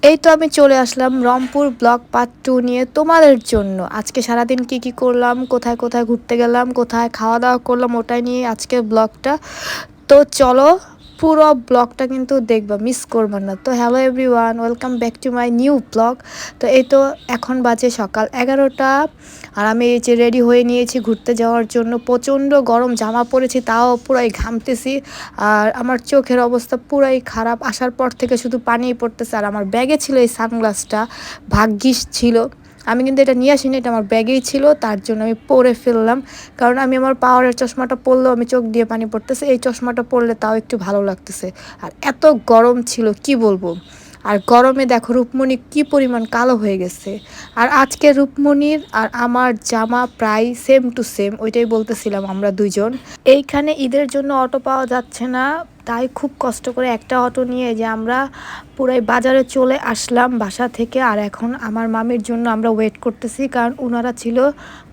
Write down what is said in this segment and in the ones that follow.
এই তো আমি চলে আসলাম রংপুর ব্লগ পার্ট 2 নিয়ে তোমাদের জন্য। আজকে সারাদিন কি কি করলাম, কোথায় কোথায় ঘুরতে গেলাম, কোথায় খাওয়া দাওয়া করলাম, ওটাই নিয়ে আজকের ব্লগটা। তো চলো পুরো ব্লগটা কিন্তু দেখবা, মিস করবা না। তো hello everyone, welcome back to my new blog. তো এই তো এখন বাজে সকাল 11টা, আর আমি এই যে রেডি হয়ে নিয়েছি ঘুরতে যাওয়ার জন্য। প্রচণ্ড গরম, জামা পরেছি তাও পুরাই ঘামতেছি, আর আমার চোখের অবস্থা পুরাই খারাপ। আসার পর থেকে শুধু পানিই পড়তেছে। আর আমার ব্যাগে ছিল এই সানগ্লাসটা, ভাগ্যিস ছিল, আমি কিন্তু এটা নিয়ে আসিনি, এটা আমার ব্যাগেই ছিল, তার জন্য আমি পরে ফেললাম। কারণ আমি আমার পাওয়ারের চশমাটা পরলেও আমি চোখ দিয়ে পানি পড়তেছে, এই চশমাটা পরলে তাও একটু ভালো লাগতেছে। আর এত গরম ছিল কি বলবো। আর গরমে দেখো রূপমণি কি পরিমাণ কালো হয়ে গেছে। আর আজকে রূপমণির আর আমার জামা প্রায় সেম টু সেম, ওইটাই বলতেছিলাম আমরা দুইজন। এইখানে ঈদের জন্য অটো পাওয়া যাচ্ছে না, তাই খুব কষ্ট করে একটা অটো নিয়ে যে আমরা পুরাই বাজারে চলে আসলাম বাসা থেকে। আর এখন আমার মামির জন্য আমরা ওয়েট করতেছি, কারণ ওনারা ছিল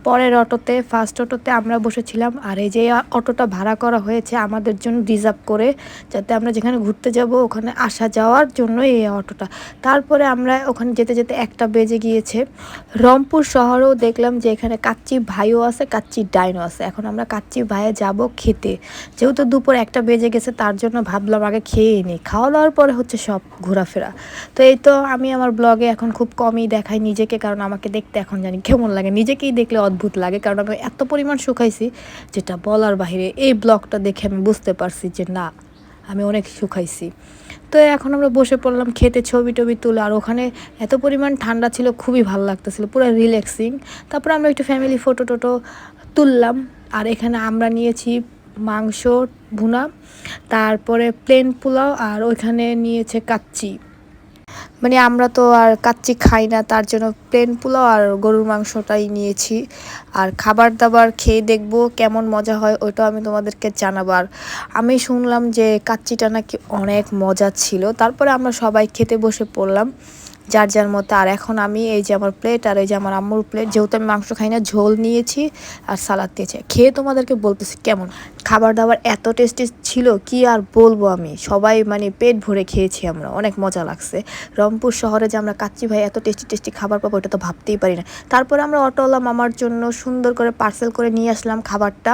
পরের অটোতে, ফার্স্ট অটোতে আমরা বসেছিলাম। আর এই যে অটোটা ভাড়া করা হয়েছে আমাদের জন্য রিজার্ভ করে, যাতে আমরা যেখানে ঘুরতে যাব ওখানে আসা যাওয়ার জন্য এই অটোটা। তারপরে আমরা ওখানে যেতে যেতে একটা বেজে গিয়েছে। রংপুর শহরেও দেখলাম যে এখানে কাচ্চি ভাইও আছে, কাচ্চি ডাইনও আছে। এখন আমরা কাচ্চি ভাইয়ে যাব খেতে, যেহেতু দুপুর একটা বেজে গেছে, তার জন্য ভাবলাম আগে খেয়ে নিই, খাওয়া দাওয়ার পরে হচ্ছে সব ঘোরাফেরা। তো এই তো আমি আমার ব্লগে এখন খুব কমই দেখাই নিজেকে, কারণ আমাকে দেখতে এখন জানি কেমন লাগে, নিজেকেই দেখলে অদ্ভুত লাগে। কারণ আমি এত পরিমাণ শুকাইছি যেটা বলার বাহিরে। এই ব্লগটা দেখে আমি বুঝতে পারছি যে না, আমি অনেক শুকাইছি। তো এখন আমরা বসে পড়লাম খেতে, ছবি টবি তুলে। আর ওখানে এত পরিমাণ ঠান্ডা ছিল, খুবই ভালো লাগতেছিল, পুরো রিল্যাক্সিং। তারপর আমরা একটু ফ্যামিলি ফটো টোটো তুললাম। আর এখানে আমরা নিয়েছি মাংস ভুনা, তারপরে প্লেন পোলাও, আর ওইখানে নিয়েছে কাচ্চি। মানে আমরা তো আর কাচ্চি খাই না, তার জন্য প্লেন পোলাও আর গরুর মাংসটাই নিয়েছি। আর খাবার দাবার খেয়ে দেখবো কেমন মজা হয়, ওইটাও আমি তোমাদেরকে জানাবো। আর আমি শুনলাম যে কাচ্চিটা নাকি অনেক মজা ছিল। তারপরে আমরা সবাই খেতে বসে পড়লাম যার যার মতো। আর এখন আমি এই যে আমার প্লেট, আর এই যে আমার আম্মুর প্লেট, যেহেতু আমি মাংস খাই না, ঝোল নিয়েছি আর সালাদ দিয়েছে। খেয়ে তোমাদেরকে বলতেছি কেমন খাবার দাবার, এত টেস্টি ছিল কি আর বলবো। আমি সবাই মানে পেট ভরে খেয়েছি আমরা, অনেক মজা লাগছে। রংপুর শহরে যে আমরা কাচ্চি ভাই এত টেস্টি টেস্টি খাবার পাবো এটা তো ভাবতেই পারি না। তারপরে আমরা অটোওয়ালা মামার জন্য সুন্দর করে পার্সেল করে নিয়ে আসলাম খাবারটা।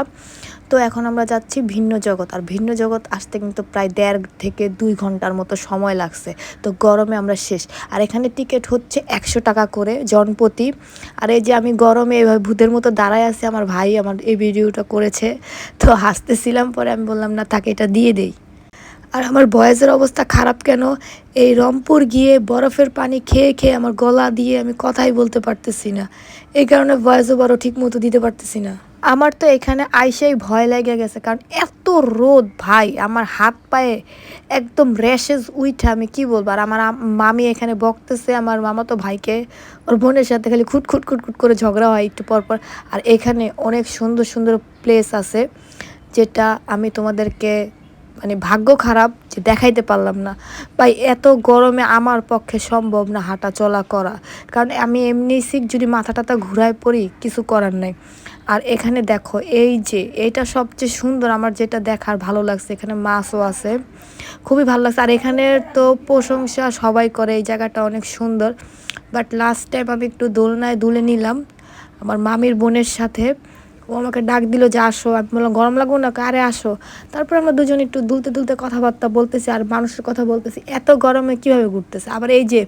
তো এখন আমরা যাচ্ছি ভিন্ন জগৎ। আর ভিন্ন জগৎ আসতে কিন্তু প্রায় 1.5 থেকে 2 ঘন্টার মতো সময় লাগছে। তো গরমে আমরা শেষ। আর এখানে টিকিট হচ্ছে 100 টাকা করে জনপ্রতি। আর এই যে আমি গরমে এভাবে ভূতের মতো দাঁড়ায় আছি, আমার ভাই আমার এই ভিডিওটা করেছে, তো হাসতেছিলাম। পরে আমি বললাম না তাকে এটা দিয়ে দেই। আর আমার ভয়েসের অবস্থা খারাপ কেন, এই রংপুর গিয়ে বরফের পানি খেয়ে খেয়ে আমার গলা দিয়ে আমি কথাই বলতে পারতেছি না, এই কারণে ভয়েস ওভারও ঠিক মতো দিতে পারতেছি না। আমার তো এখানে আইসাই ভয় লেগে গেছে, কারণ এত রোদ ভাই, আমার হাত পায়ে একদম র্যাশেস উইঠা, আমি কি বলবো। আর আমার মামি এখানে বকতেছে আমার মামা তো ভাইকে, ওর বোনের সাথে খালি খুটখুট খুটখুট করে ঝগড়া হয় একটু পর পর। আর এখানে অনেক সুন্দর সুন্দর প্লেস আছে, যেটা আমি তোমাদেরকে মানে ভাগ্য খারাপ যে দেখাইতে পারলাম না। ভাই এত গরমে আমার পক্ষে সম্ভব না হাঁটা চলা করা, কারণ আমি এমনি সিক, যদি মাথা টাথা ঘুরায় পড়ি কিছু করার নাই। আর এখানে দেখো এই যে এটা সবচেয়ে সুন্দর, আমার যেটা দেখার ভালো লাগছে, এখানে মাছও আছে, খুবই ভালো লাগছে। আর এখানে তো প্রশংসা সবাই করে, এই জায়গাটা অনেক সুন্দর। বাট লাস্ট টাইম আমি একটু দোলনায় দুলে নিলাম আমার মামির বোনের সাথে, ও আমাকে ডাক দিল যে আসো, আমি বললাম গরম লাগবো না, কারে আসো। তারপর আমরা দুজন একটু দুলতে দুলতে কথাবার্তা বলতেছি, আর মানুষের কথা বলতেছি, এত গরমে কীভাবে ঘুরতেছে। আবার এই যে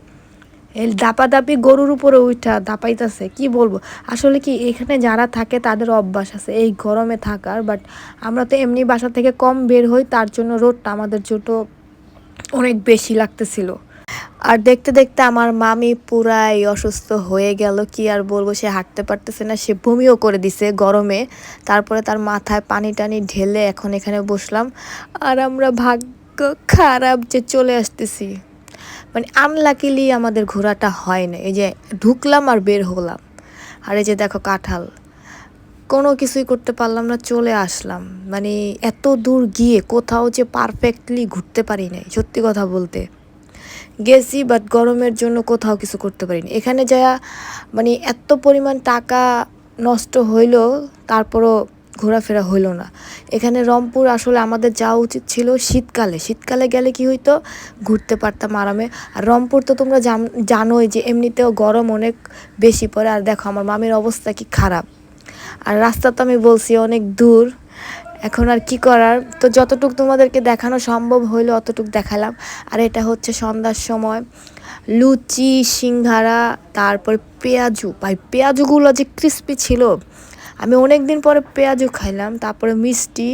এই দাপাদাপি গরুর উপরে উঠা দাপাইতেছে, কি বলবো। আসলে কি এখানে যারা থাকে তাদের অভ্যাস আছে এই গরমে থাকার, বাট আমরা তো এমনি বাসা থেকে কম বের হই, তার জন্য রোদটা আমাদের জন্য অনেক বেশি লাগতেছিল। আর দেখতে দেখতে আমার মামি পুরাই অসুস্থ হয়ে গেল, কি আর বলবো, সে হাঁটতে পারতেছে না, সে বমিও করে দিছে গরমে। তারপরে তার মাথায় পানি টানি ঢেলে এখন এখানে বসলাম। আর আমরা ভাগ্য খারাপ যে চলে আসতেছি, মানে আনলাকিলি আমাদের ঘোরাটা হয় না। এই যে ঢুকলাম আর বের হলাম, আর এই যে দেখো কাঁঠাল, কোনো কিছুই করতে পারলাম না, চলে আসলাম। মানে এত দূর গিয়ে কোথাও যে পারফেক্টলি ঘুরতে পারি নাই, সত্যি কথা বলতে গেছি, বাট গরমের জন্য কোথাও কিছু করতে পারিনি। এখানে যা মানে এত পরিমাণ টাকা নষ্ট হইলো, তারপরও ঘোরাফেরা হইলো না। এখানে রংপুর আসলে আমাদের যাওয়া উচিত ছিল শীতকালে গেলে কি হইতো, ঘুরতে পারতাম আরামে। আর রংপুর তো তোমরা জানোই যে এমনিতেও গরম অনেক বেশি পড়ে। আর দেখো আমার মামির অবস্থা কি খারাপ, আর রাস্তা তো আমি বলছি অনেক দূর, এখন আর কি করার, তো যতটুকু তোমাদেরকে দেখানো সম্ভব হইলো অতটুকু দেখালাম। আর এটা হচ্ছে সন্ধ্যার সময় লুচি, সিঙ্গারা, তারপর পেঁয়াজু, ভাই পেঁয়াজুগুলো যে ক্রিস্পি ছিল, আমি অনেক দিন পরে পেঁয়াজু খাইলাম, তারপরে মিষ্টি,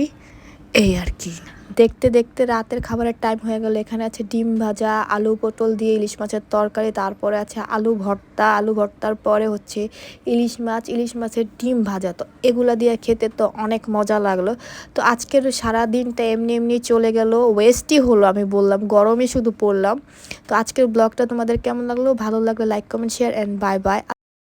এই আর কি। দেখতে দেখতে রাতের খাবারের টাইম হয়ে গেল। এখানে আছে ডিম ভাজা, আলু পটল দিয়ে ইলিশ মাছের তরকারি, তারপরে আছে আলু ভর্তা, আলু ভর্তার পরে হচ্ছে ইলিশ মাছের ডিম ভাজা। তো এগুলা দিয়ে খেতে তো অনেক মজা লাগলো। তো আজকের সারা দিনটা এমনি এমনি চলে গেল, ওয়েস্টই হলো, আমি বললাম গরমে শুধু পড়লাম। তো আজকের ব্লগটা তোমাদের কেমন লাগলো? ভালো লাগলে like comment share and bye bye.